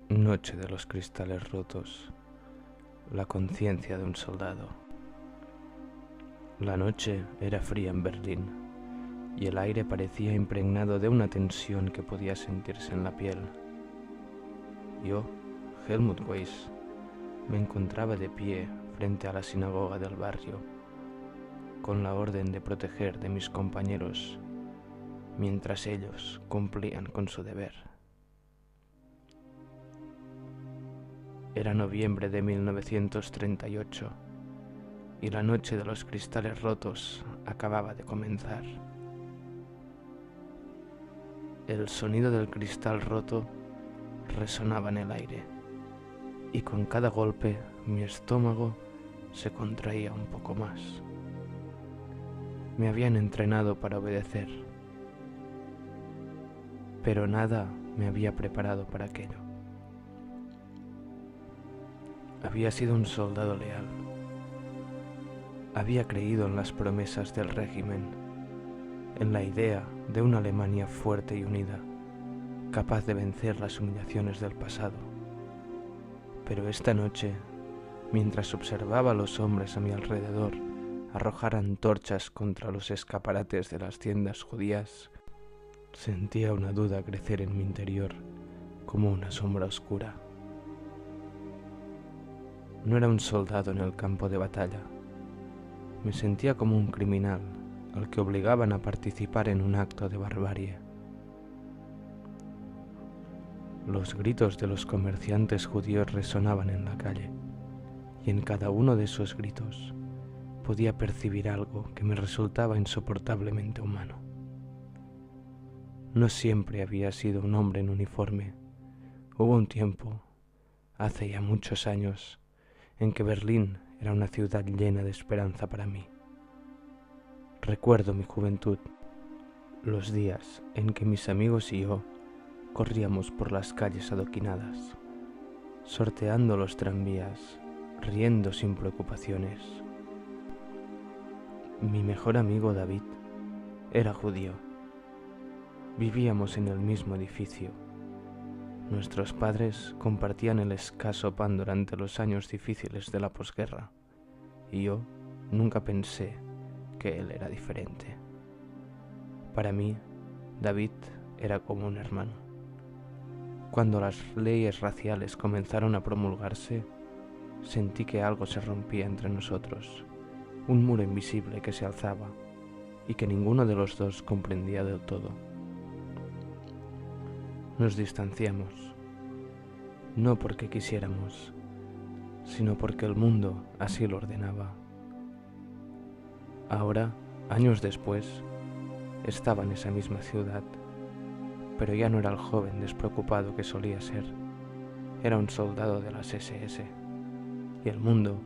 Noche de los cristales rotos. La conciencia de un soldado. La noche era fría en Berlín y el aire parecía impregnado de una tensión que podía sentirse en la piel. Yo, Helmut Weiss, me encontraba de pie frente a la sinagoga del barrio, con la orden de proteger de mis compañeros mientras ellos cumplían con su deber. Era noviembre de 1938 y la noche de los cristales rotos acababa de comenzar. El sonido del cristal roto resonaba en el aire y con cada golpe mi estómago se contraía un poco más. Me habían entrenado para obedecer, pero nada me había preparado para aquello. Había sido un soldado leal. Había creído en las promesas del régimen, en la idea de una Alemania fuerte y unida, capaz de vencer las humillaciones del pasado. Pero esta noche, mientras observaba a los hombres a mi alrededor arrojar antorchas contra los escaparates de las tiendas judías, sentía una duda crecer en mi interior como una sombra oscura. No era un soldado en el campo de batalla. Me sentía como un criminal al que obligaban a participar en un acto de barbarie. Los gritos de los comerciantes judíos resonaban en la calle, y en cada uno de esos gritos podía percibir algo que me resultaba insoportablemente humano. No siempre había sido un hombre en uniforme. Hubo un tiempo, hace ya muchos años, en que Berlín era una ciudad llena de esperanza para mí. Recuerdo mi juventud, los días en que mis amigos y yo corríamos por las calles adoquinadas, sorteando los tranvías, riendo sin preocupaciones. Mi mejor amigo David era judío. Vivíamos en el mismo edificio. Nuestros padres compartían el escaso pan durante los años difíciles de la posguerra, y yo nunca pensé que él era diferente. Para mí, David era como un hermano. Cuando las leyes raciales comenzaron a promulgarse, sentí que algo se rompía entre nosotros, un muro invisible que se alzaba y que ninguno de los dos comprendía del todo. Nos distanciamos, no porque quisiéramos, sino porque el mundo así lo ordenaba. Ahora, años después, estaba en esa misma ciudad, pero ya no era el joven despreocupado que solía ser. Era un soldado de las SS, y el mundo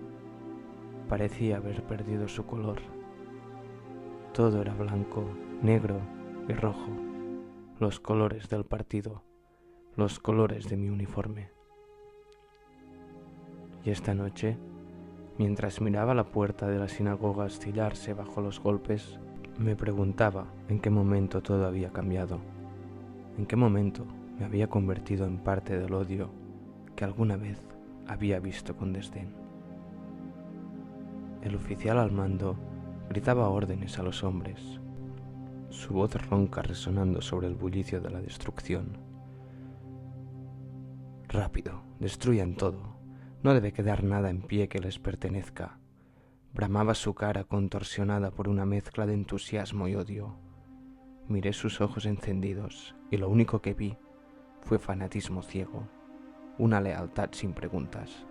parecía haber perdido su color. Todo era blanco, negro y rojo, los colores del partido, los colores de mi uniforme. Y esta noche, mientras miraba la puerta de la sinagoga astillarse bajo los golpes, me preguntaba en qué momento todo había cambiado, en qué momento me había convertido en parte del odio que alguna vez había visto con desdén. El oficial al mando gritaba órdenes a los hombres, su voz ronca resonando sobre el bullicio de la destrucción. «Rápido, destruyan todo, no debe quedar nada en pie que les pertenezca», bramaba su cara contorsionada por una mezcla de entusiasmo y odio. Miré sus ojos encendidos y lo único que vi fue fanatismo ciego, una lealtad sin preguntas.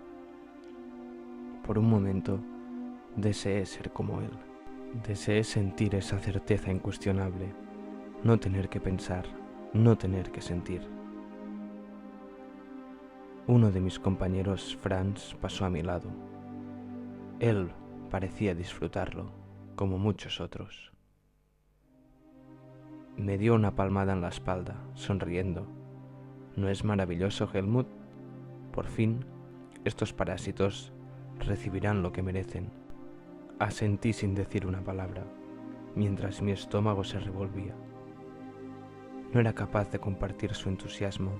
Por un momento deseé ser como él. Deseé sentir esa certeza incuestionable, no tener que pensar, no tener que sentir. Uno de mis compañeros, Franz, pasó a mi lado. Él parecía disfrutarlo, como muchos otros. Me dio una palmada en la espalda, sonriendo. ¿No es maravilloso, Helmut? Por fin, estos parásitos recibirán lo que merecen. Asentí sin decir una palabra, mientras mi estómago se revolvía. No era capaz de compartir su entusiasmo,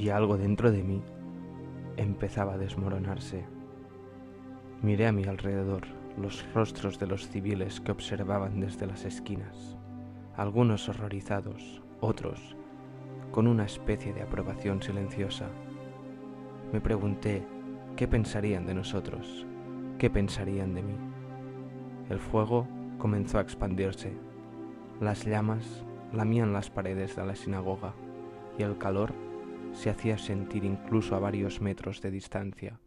y algo dentro de mí empezaba a desmoronarse. Miré a mi alrededor los rostros de los civiles que observaban desde las esquinas, algunos horrorizados, otros con una especie de aprobación silenciosa. Me pregunté qué pensarían de nosotros, qué pensarían de mí. El fuego comenzó a expandirse, las llamas lamían las paredes de la sinagoga y el calor se hacía sentir incluso a varios metros de distancia.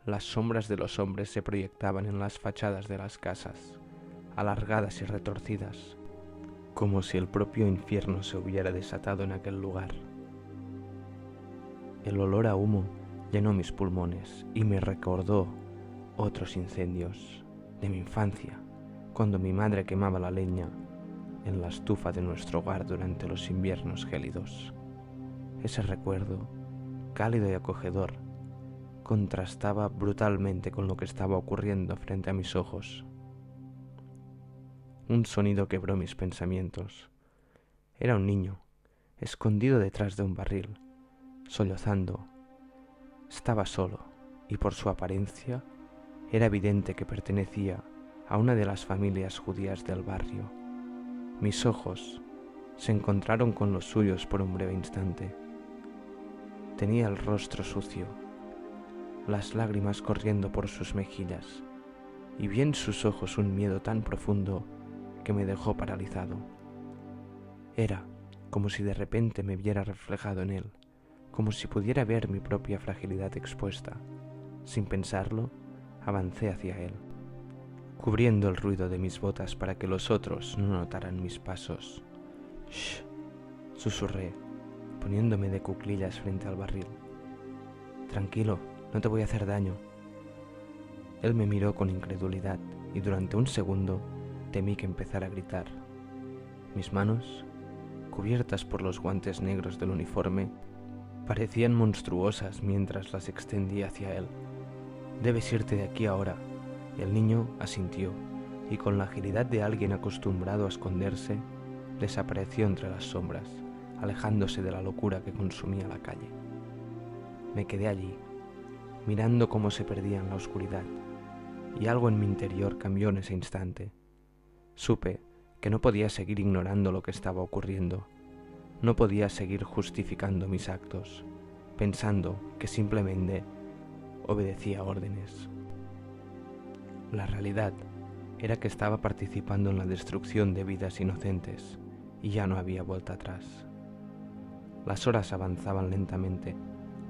Las sombras de los hombres se proyectaban en las fachadas de las casas, alargadas y retorcidas, como si el propio infierno se hubiera desatado en aquel lugar. El olor a humo llenó mis pulmones y me recordó otros incendios de mi infancia, cuando mi madre quemaba la leña en la estufa de nuestro hogar durante los inviernos gélidos. Ese recuerdo, cálido y acogedor, contrastaba brutalmente con lo que estaba ocurriendo frente a mis ojos. Un sonido quebró mis pensamientos. Era un niño, escondido detrás de un barril, sollozando. Estaba solo, y por su apariencia era evidente que pertenecía a una de las familias judías del barrio. Mis ojos se encontraron con los suyos por un breve instante. Tenía el rostro sucio, las lágrimas corriendo por sus mejillas, y vi en sus ojos un miedo tan profundo que me dejó paralizado. Era como si de repente me viera reflejado en él, como si pudiera ver mi propia fragilidad expuesta. Sin pensarlo, avancé hacia él, cubriendo el ruido de mis botas para que los otros no notaran mis pasos. «Shh», susurré, poniéndome de cuclillas frente al barril. «Tranquilo, no te voy a hacer daño». Él me miró con incredulidad y durante un segundo temí que empezara a gritar. Mis manos, cubiertas por los guantes negros del uniforme, parecían monstruosas mientras las extendía hacia él. «Debes irte de aquí ahora». El niño asintió y con la agilidad de alguien acostumbrado a esconderse, desapareció entre las sombras, alejándose de la locura que consumía la calle. Me quedé allí, mirando cómo se perdía en la oscuridad, y algo en mi interior cambió en ese instante. Supe que no podía seguir ignorando lo que estaba ocurriendo. No podía seguir justificando mis actos, pensando que simplemente obedecía órdenes. La realidad era que estaba participando en la destrucción de vidas inocentes y ya no había vuelta atrás. Las horas avanzaban lentamente.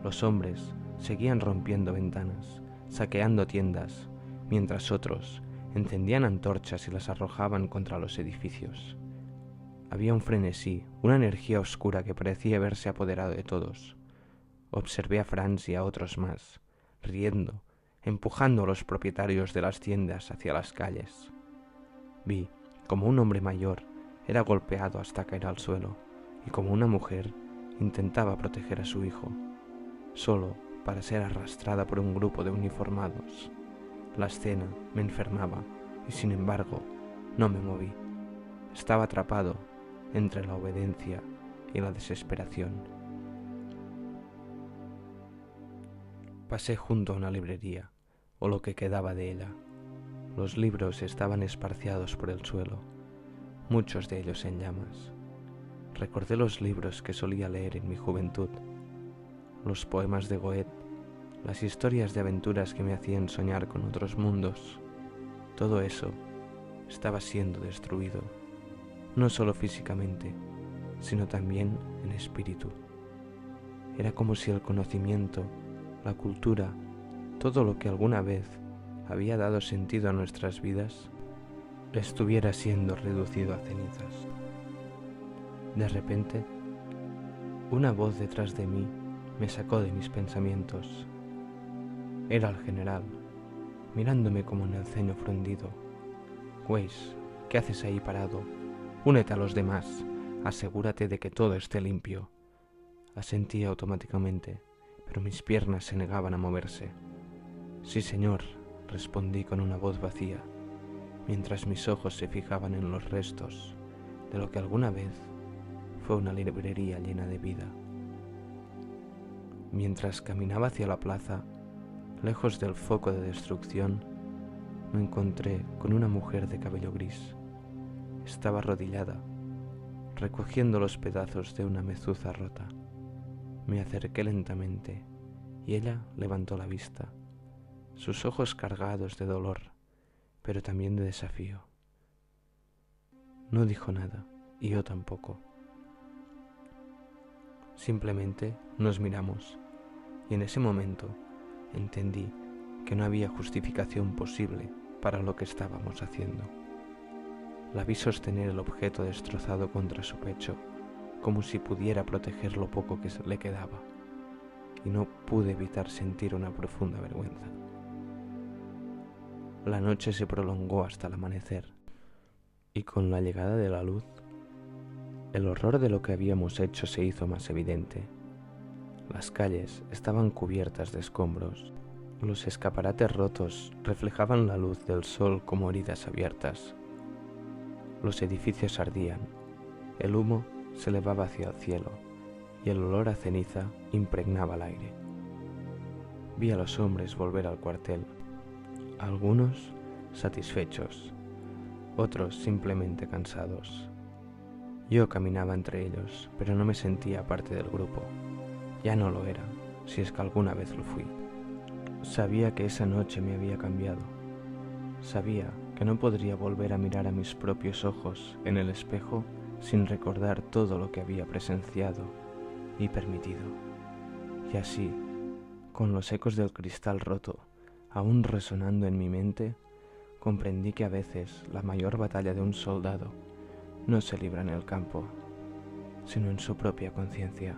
Los hombres seguían rompiendo ventanas, saqueando tiendas, mientras otros encendían antorchas y las arrojaban contra los edificios. Había un frenesí, una energía oscura que parecía haberse apoderado de todos. Observé a Franz y a otros más, riendo, empujando a los propietarios de las tiendas hacia las calles. Vi como un hombre mayor era golpeado hasta caer al suelo y como una mujer intentaba proteger a su hijo, solo para ser arrastrada por un grupo de uniformados. La escena me enfermaba y sin embargo no me moví. Estaba atrapado entre la obediencia y la desesperación. Pasé junto a una librería, o lo que quedaba de ella. Los libros estaban esparciados por el suelo, muchos de ellos en llamas. Recordé los libros que solía leer en mi juventud, los poemas de Goethe, las historias de aventuras que me hacían soñar con otros mundos. Todo eso estaba siendo destruido, no solo físicamente, sino también en espíritu. Era como si el conocimiento, la cultura, todo lo que alguna vez había dado sentido a nuestras vidas, estuviera siendo reducido a cenizas. De repente, una voz detrás de mí me sacó de mis pensamientos. Era el general, mirándome como en el ceño fruncido. «Weiss, ¿qué haces ahí parado? Únete a los demás, asegúrate de que todo esté limpio». Asentí automáticamente, pero mis piernas se negaban a moverse. «Sí, señor», respondí con una voz vacía, mientras mis ojos se fijaban en los restos de lo que alguna vez fue una librería llena de vida. Mientras caminaba hacia la plaza, lejos del foco de destrucción, me encontré con una mujer de cabello gris. Estaba arrodillada, recogiendo los pedazos de una mezuza rota. Me acerqué lentamente y ella levantó la vista, sus ojos cargados de dolor, pero también de desafío. No dijo nada, y yo tampoco. Simplemente nos miramos, y en ese momento entendí que no había justificación posible para lo que estábamos haciendo. La vi sostener el objeto destrozado contra su pecho, como si pudiera proteger lo poco que le quedaba, y no pude evitar sentir una profunda vergüenza. La noche se prolongó hasta el amanecer, y con la llegada de la luz, el horror de lo que habíamos hecho se hizo más evidente. Las calles estaban cubiertas de escombros. Los escaparates rotos reflejaban la luz del sol como heridas abiertas. Los edificios ardían, el humo se elevaba hacia el cielo y el olor a ceniza impregnaba el aire. Vi a los hombres volver al cuartel, algunos satisfechos, otros simplemente cansados. Yo caminaba entre ellos, pero no me sentía parte del grupo. Ya no lo era, si es que alguna vez lo fui. Sabía que esa noche me había cambiado. Sabía que no podría volver a mirar a mis propios ojos en el espejo sin recordar todo lo que había presenciado y permitido. Y así, con los ecos del cristal roto aún resonando en mi mente, comprendí que a veces la mayor batalla de un soldado no se libra en el campo, sino en su propia conciencia.